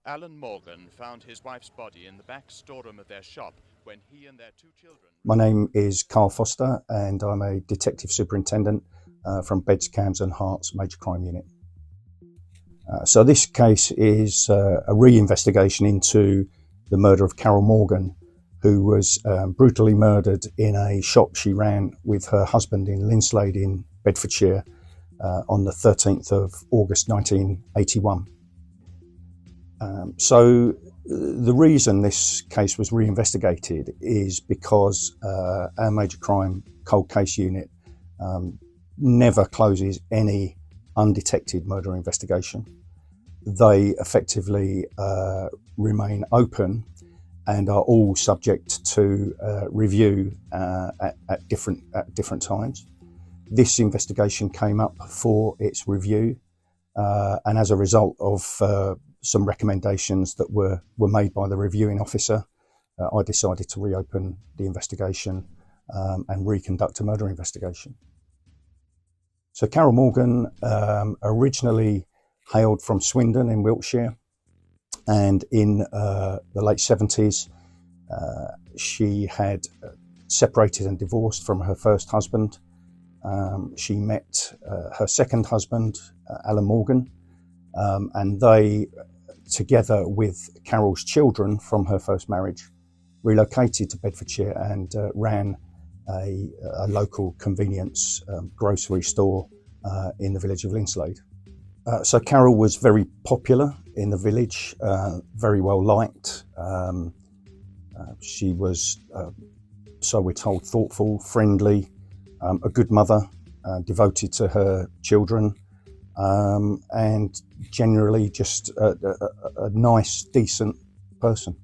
Alan Morgan found his wife's body in the back storeroom of their shop when he and their two children... My name is Carl Foster and I'm a Detective Superintendent from Beds, Cams and Herts Major Crime Unit. So this case is a reinvestigation into the murder of Carol Morgan, who was brutally murdered in a shop she ran with her husband in Linslade in Bedfordshire on the 13th of August 1981. So the reason this case was reinvestigated is because our Major Crime Cold Case Unit never closes any undetected murder investigation. They effectively remain open and are all subject to review at different times. This investigation came up for its review, and as a result of some recommendations that were made by the reviewing officer, I decided to reopen the investigation and reconduct a murder investigation. So Carol Morgan originally hailed from Swindon in Wiltshire, and in the late 70s she had separated and divorced from her first husband. She met her second husband, Alan Morgan, and they, together with Carol's children from her first marriage, relocated to Bedfordshire and ran a local convenience grocery store in the village of Linslade. So Carol was very popular in the village, very well liked. She was, so we're told, thoughtful, friendly, a good mother, devoted to her children, and generally just a nice, decent person.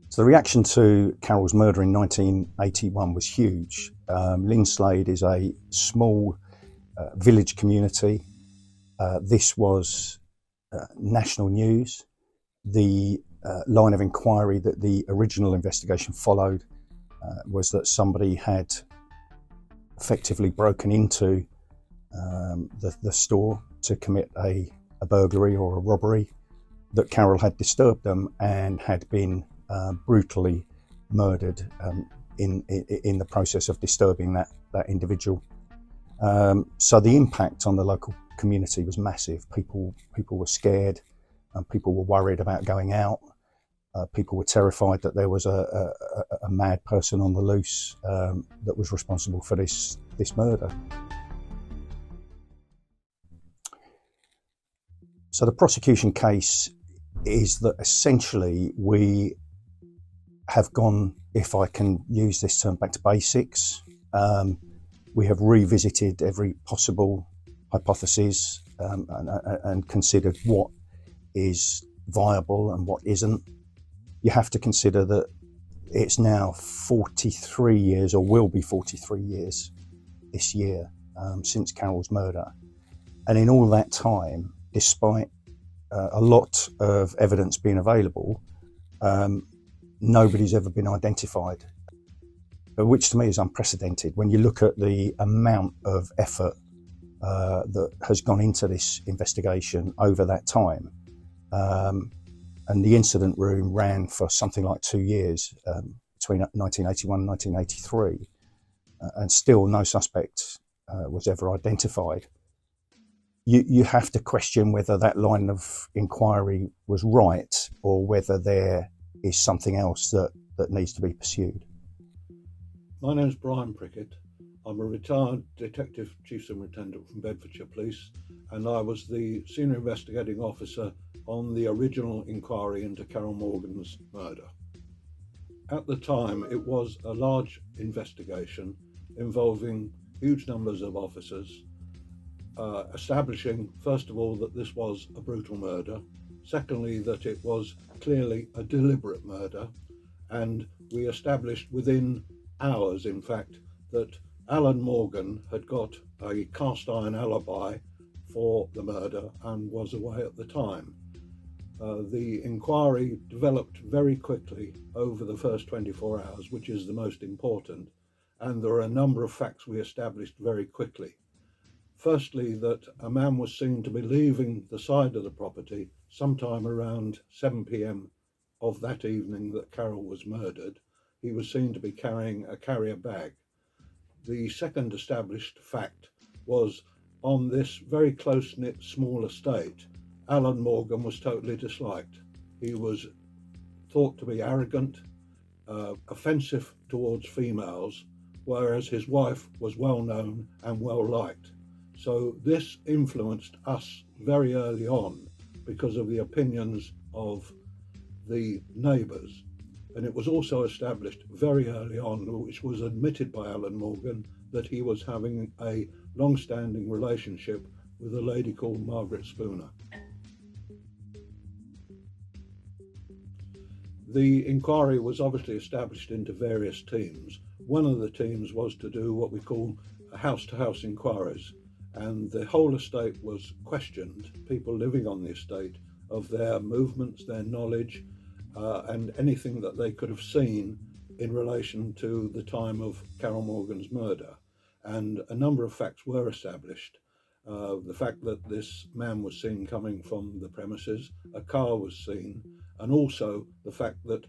So the reaction to Carol's murder in 1981 was huge. Linslade is a small village community. This was national news. The line of inquiry that the original investigation followed was that somebody had effectively broken into the store to commit a burglary or a robbery, that Carol had disturbed them and had been brutally murdered in the process of disturbing that individual. So the impact on the local community was massive. People were scared, and people were worried about going out. People were terrified that there was a mad person on the loose that was responsible for this murder. So the prosecution case is that essentially we have gone, if I can use this term, back to basics. We have revisited every possible hypothesis and considered what is viable and what isn't. You have to consider that it's now 43 years, or will be 43 years this year, since Carol's murder. And in all that time, despite a lot of evidence being available, nobody's ever been identified, which to me is unprecedented when you look at the amount of effort that has gone into this investigation over that time. And the incident room ran for something like 2 years, between 1981 and 1983, and still no suspect was ever identified. You have to question whether that line of inquiry was right, or whether there is something else that needs to be pursued. My name's Brian Prickett. I'm a retired Detective Chief Superintendent from Bedfordshire Police, and I was the Senior Investigating Officer on the original inquiry into Carol Morgan's murder. At the time, it was a large investigation involving huge numbers of officers, establishing, first of all, that this was a brutal murder, secondly, that it was clearly a deliberate murder, and we established within hours, in fact, that Alan Morgan had got a cast iron alibi for the murder and was away at the time. The inquiry developed very quickly over the first 24 hours, which is the most important, and there are a number of facts we established very quickly. Firstly, that a man was seen to be leaving the side of the property sometime around 7 p.m. of that evening that Carol was murdered. He was seen to be carrying a carrier bag. The second established fact was, on this very close-knit small estate, Alan Morgan was totally disliked. He was thought to be arrogant, offensive towards females, whereas his wife was well known and well liked. So this influenced us very early on because of the opinions of the neighbours. And it was also established very early on, which was admitted by Alan Morgan, that he was having a long-standing relationship with a lady called Margaret Spooner. The inquiry was obviously established into various teams. One of the teams was to do what we call house-to-house inquiries, and the whole estate was questioned, people living on the estate, of their movements, their knowledge, and anything that they could have seen in relation to the time of Carol Morgan's murder. And a number of facts were established. The fact that this man was seen coming from the premises, a car was seen, and also the fact that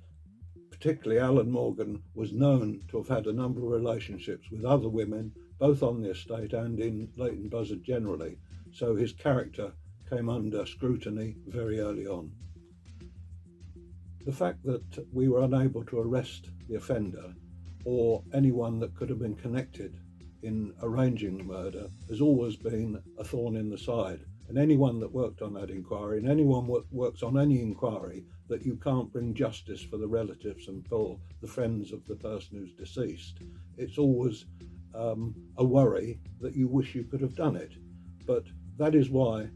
particularly Alan Morgan was known to have had a number of relationships with other women, both on the estate and in Leighton Buzzard generally. So his character came under scrutiny very early on. The fact that we were unable to arrest the offender or anyone that could have been connected in arranging the murder has always been a thorn in the side. And anyone that worked on that inquiry, and anyone that works on any inquiry, that you can't bring justice for the relatives and for the friends of the person who's deceased, it's always a worry that you wish you could have done it. But that is why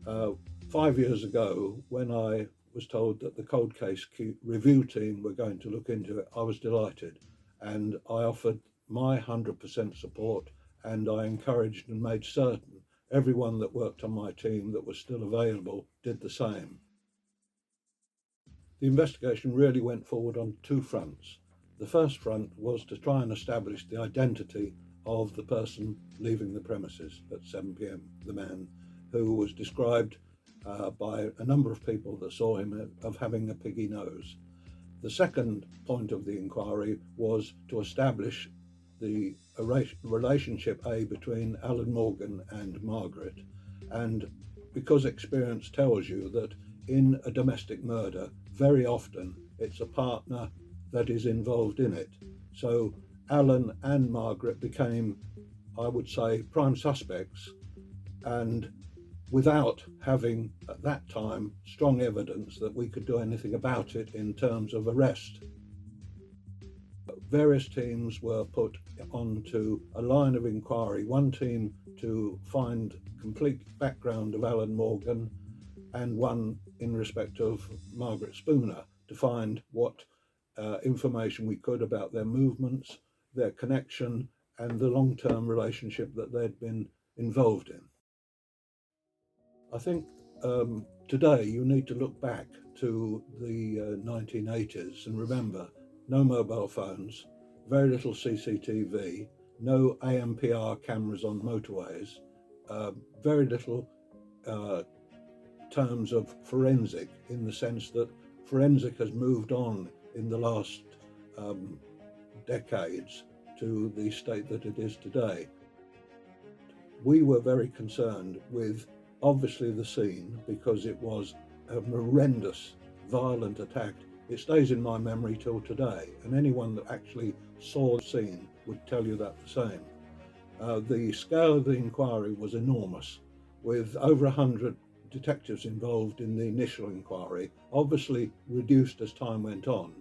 5 years ago, when I was told that the cold case review team were going to look into it, I was delighted, and I offered my 100% support, and I encouraged and made certain everyone that worked on my team that was still available did the same. The investigation really went forward on two fronts. The first front was to try and establish the identity of the person leaving the premises at 7 p.m, the man who was described by a number of people that saw him of having a piggy nose. The second point of the inquiry was to establish the relationship between Alan Morgan and Margaret, and because experience tells you that in a domestic murder very often it's a partner that is involved in it. So Alan and Margaret became, I would say, prime suspects, and without having at that time strong evidence that we could do anything about it in terms of arrest. Various teams were put onto a line of inquiry, one team to find complete background of Alan Morgan and one in respect of Margaret Spooner to find what information we could about their movements, their connection and the long-term relationship that they'd been involved in. I think today you need to look back to the 1980s and remember no mobile phones, very little CCTV, no AMPR cameras on motorways, very little terms of forensic, in the sense that forensic has moved on in the last decades to the state that it is today. We were very concerned with obviously the scene because it was a horrendous, violent attack. It stays in my memory till today, and anyone that actually saw the scene would tell you that the same. The scale of the inquiry was enormous, with over 100 detectives involved in the initial inquiry, obviously reduced as time went on.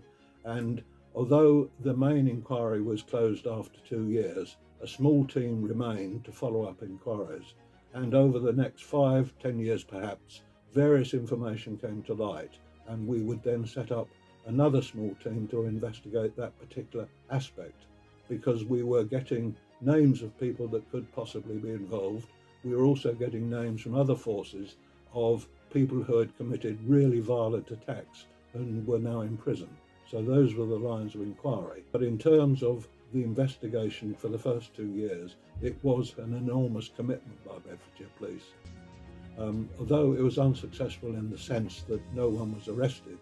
And although the main inquiry was closed after 2 years, a small team remained to follow up inquiries. And over the next 5-10 years perhaps, various information came to light, and we would then set up another small team to investigate that particular aspect, because we were getting names of people that could possibly be involved. We were also getting names from other forces of people who had committed really violent attacks and were now in prison. So those were the lines of inquiry. But in terms of the investigation for the first 2 years, it was an enormous commitment by Bedfordshire Police. Although it was unsuccessful in the sense that no one was arrested,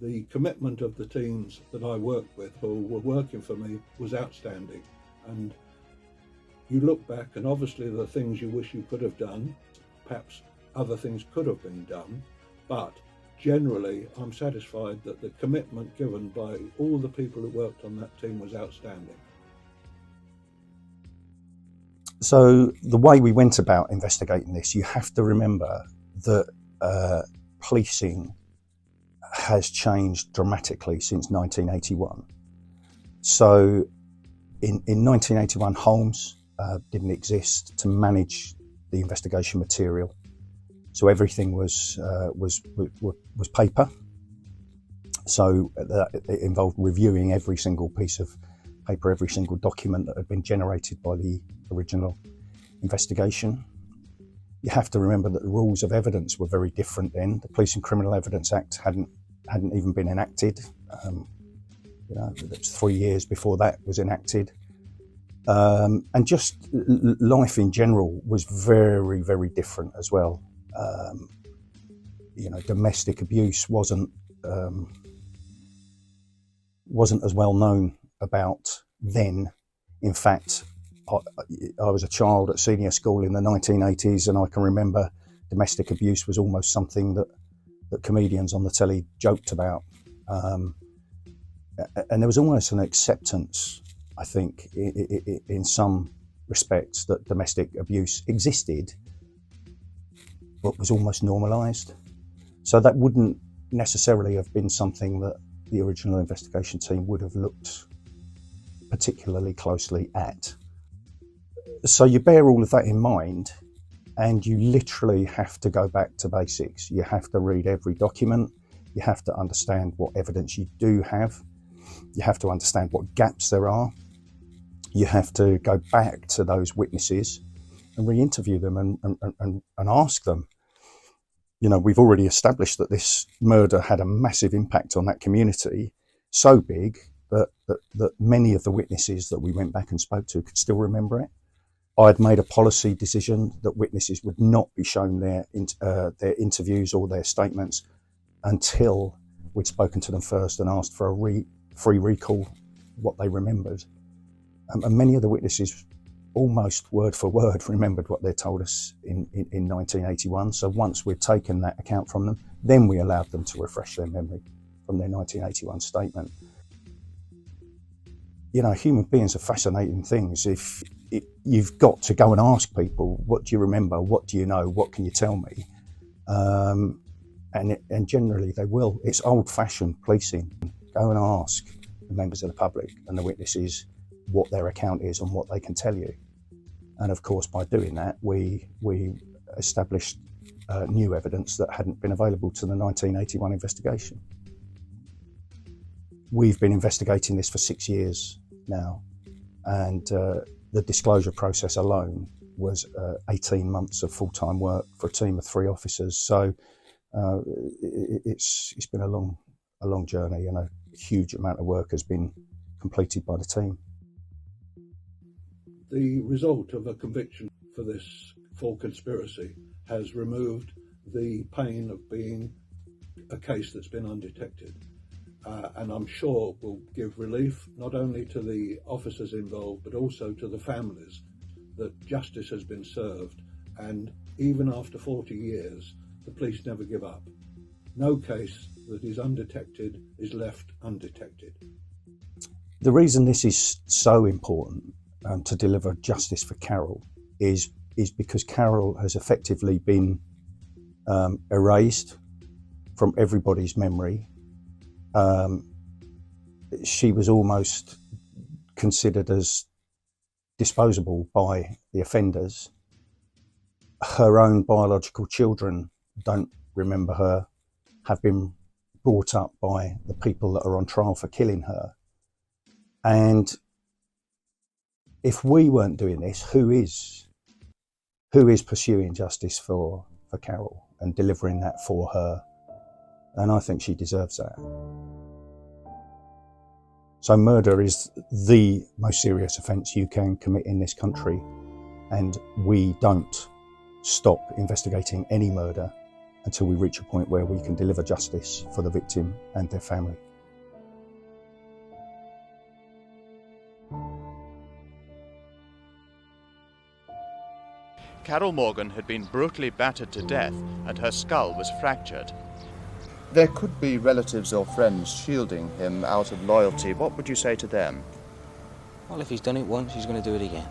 the commitment of the teams that I worked with who were working for me was outstanding. And you look back and obviously there are things you wish you could have done, perhaps other things could have been done, but generally I'm satisfied that the commitment given by all the people who worked on that team was outstanding. So the way we went about investigating this, you have to remember that policing has changed dramatically since 1981. So in 1981, Holmes didn't exist to manage the investigation material. So everything was paper. So it involved reviewing every single piece of paper, every single document that had been generated by the original investigation. You have to remember that the rules of evidence were very different then. The Police and Criminal Evidence Act hadn't even been enacted. It was 3 years before that was enacted. And just life in general was very, very different as well. Domestic abuse wasn't as well known about then. In fact, I was a child at senior school in the 1980s, and I can remember domestic abuse was almost something that comedians on the telly joked about. And there was almost an acceptance, I think, in some respects, that domestic abuse existed, but was almost normalised. So that wouldn't necessarily have been something that the original investigation team would have looked particularly closely at. So you bear all of that in mind, and you literally have to go back to basics. You have to read every document. You have to understand what evidence you do have. You have to understand what gaps there are. You have to go back to those witnesses and re-interview them and ask them. We've already established that this murder had a massive impact on that community, so big that many of the witnesses that we went back and spoke to could still remember it. I'd made a policy decision that witnesses would not be shown their interviews or their statements until we'd spoken to them first and asked for a free recall, what they remembered. And many of the witnesses, almost word for word, remembered what they told us in 1981. So once we'd taken that account from them, then we allowed them to refresh their memory from their 1981 statement. Human beings are fascinating things. If you've got to go and ask people, what do you remember? What do you know? What can you tell me? And generally they will. It's old-fashioned policing. Go and ask the members of the public and the witnesses what their account is and what they can tell you. And of course, by doing that, we established new evidence that hadn't been available to the 1981 investigation. We've been investigating this for 6 years now, and the disclosure process alone was 18 months of full-time work for a team of 3 officers. So it's been a long journey, and a huge amount of work has been completed by the team. The result of a conviction for this full conspiracy has removed the pain of being a case that's been undetected. And I'm sure will give relief not only to the officers involved, but also to the families, that justice has been served. And even after 40 years, the police never give up. No case that is undetected is left undetected. The reason this is so important to deliver justice for Carol is because Carol has effectively been erased from everybody's memory. She was almost considered as disposable by the offenders. Her own biological children don't remember her, have been brought up by the people that are on trial for killing her. And if we weren't doing this, who is pursuing justice for Carol and delivering that for her? And I think she deserves that. So murder is the most serious offence you can commit in this country, and we don't stop investigating any murder until we reach a point where we can deliver justice for the victim and their family. Carol Morgan had been brutally battered to death and her skull was fractured. There could be relatives or friends shielding him out of loyalty. What would you say to them? Well, if he's done it once, he's going to do it again.